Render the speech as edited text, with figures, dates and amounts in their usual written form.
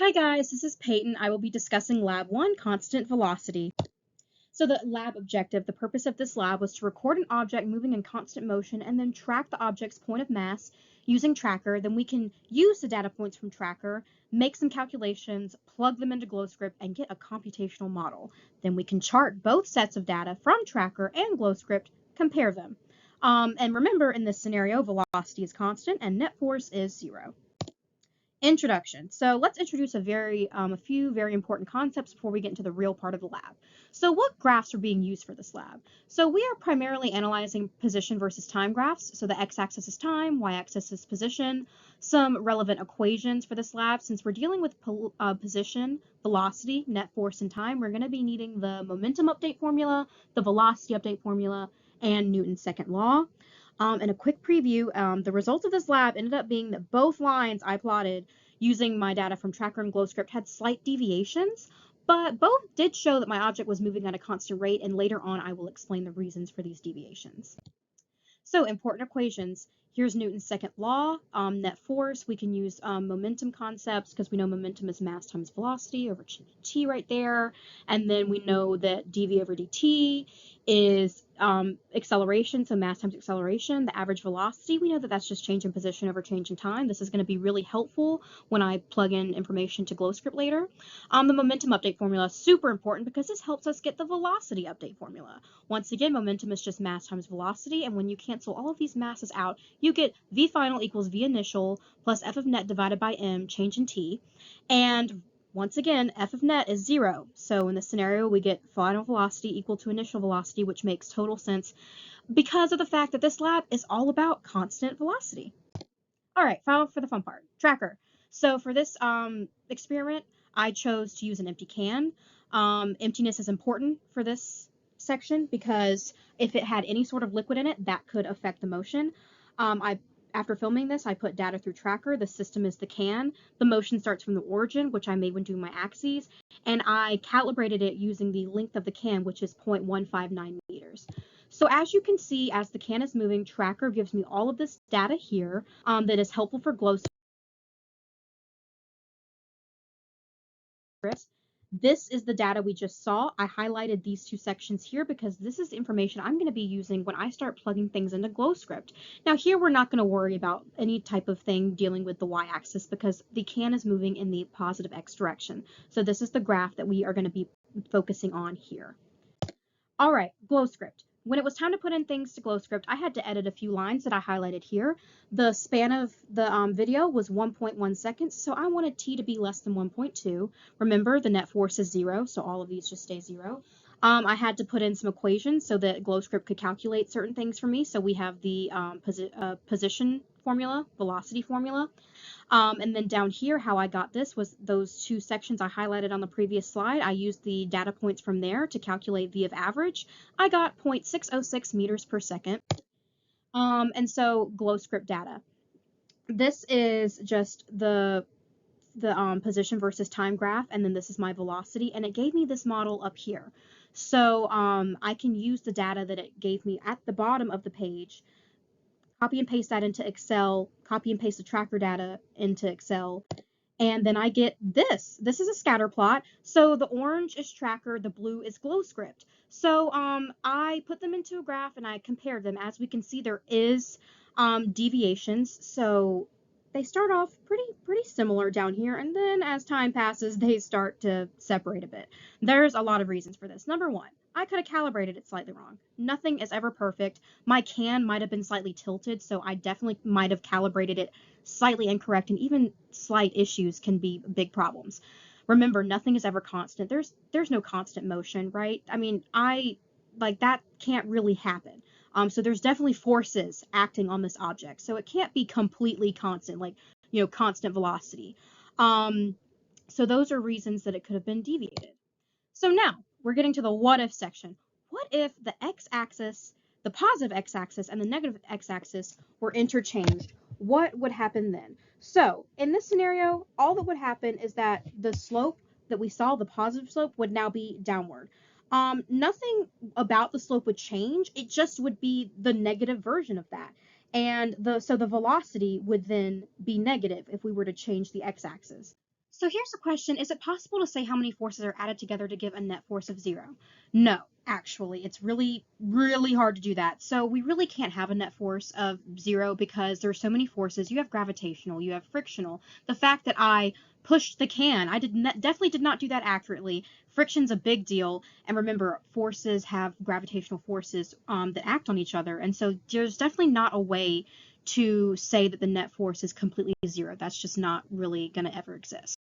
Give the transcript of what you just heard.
Hi guys, this is Peyton. I will be discussing Lab 1, Constant Velocity. So the lab objective, the purpose of this lab was to record an object moving in constant motion and then track the object's point of mass using Tracker. Then we can use the data points from Tracker, make some calculations, plug them into GlowScript, and get a computational model. Then we can chart both sets of data from Tracker and GlowScript, compare them. And remember, in this scenario, velocity is constant and net force is 0. Introduction. So let's introduce a few very important concepts before we get into the real part of the lab. So what graphs are being used for this lab? So we are primarily analyzing position versus time graphs. So the x-axis is time, y-axis is position. Some relevant equations for this lab, since we're dealing with position, velocity, net force, and time, we're going to be needing the momentum update formula, the velocity update formula, and Newton's second law. And a quick preview, the results of this lab ended up being that both lines I plotted using my data from Tracker and GlowScript had slight deviations, but both did show that my object was moving at a constant rate, and later on I will explain the reasons for these deviations. So important equations. Here's Newton's second law, net force. We can use momentum concepts because we know momentum is mass times velocity over t right there. And then we know that dv over dt is acceleration, so mass times acceleration. The average velocity, we know that that's just change in position over change in time. This is going to be really helpful when I plug in information to GlowScript later. The momentum update formula is super important because this helps us get the velocity update formula. Once again, momentum is just mass times velocity, and when you cancel all of these masses out, you get v final equals v initial plus f of net divided by m, change in t. And once again, f of net is 0. So in this scenario, we get final velocity equal to initial velocity, which makes total sense because of the fact that this lab is all about constant velocity. All right, final for the fun part, Tracker. So for this experiment, I chose to use an empty can. Emptiness is important for this section because if it had any sort of liquid in it, that could affect the motion. After filming this, I put data through Tracker. The system is the can. The motion starts from the origin, which I made when doing my axes, and I calibrated it using the length of the can, which is 0.159 meters. So as you can see, as the can is moving, Tracker gives me all of this data here that is helpful for GlowScript. This is the data we just saw. I highlighted these two sections here because this is information I'm going to be using when I start plugging things into GlowScript. Now here we're not going to worry about any type of thing dealing with the y-axis because the can is moving in the positive x direction. So this is the graph that we are going to be focusing on here. All right, GlowScript. When it was time to put in things to GlowScript, I had to edit a few lines that I highlighted here. The span of the video was 1.1 seconds, so I wanted t to be less than 1.2. Remember, the net force is 0, so all of these just stay 0. I had to put in some equations so that GlowScript could calculate certain things for me. So we have the position formula, velocity formula. And then down here, how I got this was those two sections I highlighted on the previous slide. I used the data points from there to calculate v of average. I got 0.606 meters per second. And so GlowScript data. This is just the position versus time graph, and then this is my velocity, and it gave me this model up here. So I can use the data that it gave me at the bottom of the page, copy and paste that into Excel, copy and paste the Tracker data into Excel, and then I get this. This is a scatter plot. So the orange is Tracker, the blue is GlowScript. So I put them into a graph and I compared them. As we can see, there is deviations. So they start off pretty similar down here, and then as time passes, they start to separate a bit. There's a lot of reasons for this. Number one, I could have calibrated it slightly wrong. Nothing is ever perfect. My can might have been slightly tilted, so I definitely might have calibrated it slightly incorrect, and even slight issues can be big problems. Remember, nothing is ever constant. There's no constant motion, right? I mean, that can't really happen. So there's definitely forces acting on this object. So it can't be completely constant, like, constant velocity. So those are reasons that it could have been deviated. So now we're getting to the what if section. What if the x-axis, the positive x-axis, and the negative x-axis were interchanged? What would happen then? So in this scenario, all that would happen is that the slope that we saw, the positive slope, would now be downward. Nothing about the slope would change. It just would be the negative version of that. And so the velocity would then be negative if we were to change the x-axis. So here's the question. Is it possible to say how many forces are added together to give a net force of 0? No, actually. It's really, really hard to do that. So we really can't have a net force of 0 because there's so many forces. You have gravitational, you have frictional. The fact that I pushed the can, I definitely did not do that accurately. Friction's a big deal. And remember, forces have gravitational forces that act on each other. And so there's definitely not a way to say that the net force is completely 0. That's just not really going to ever exist.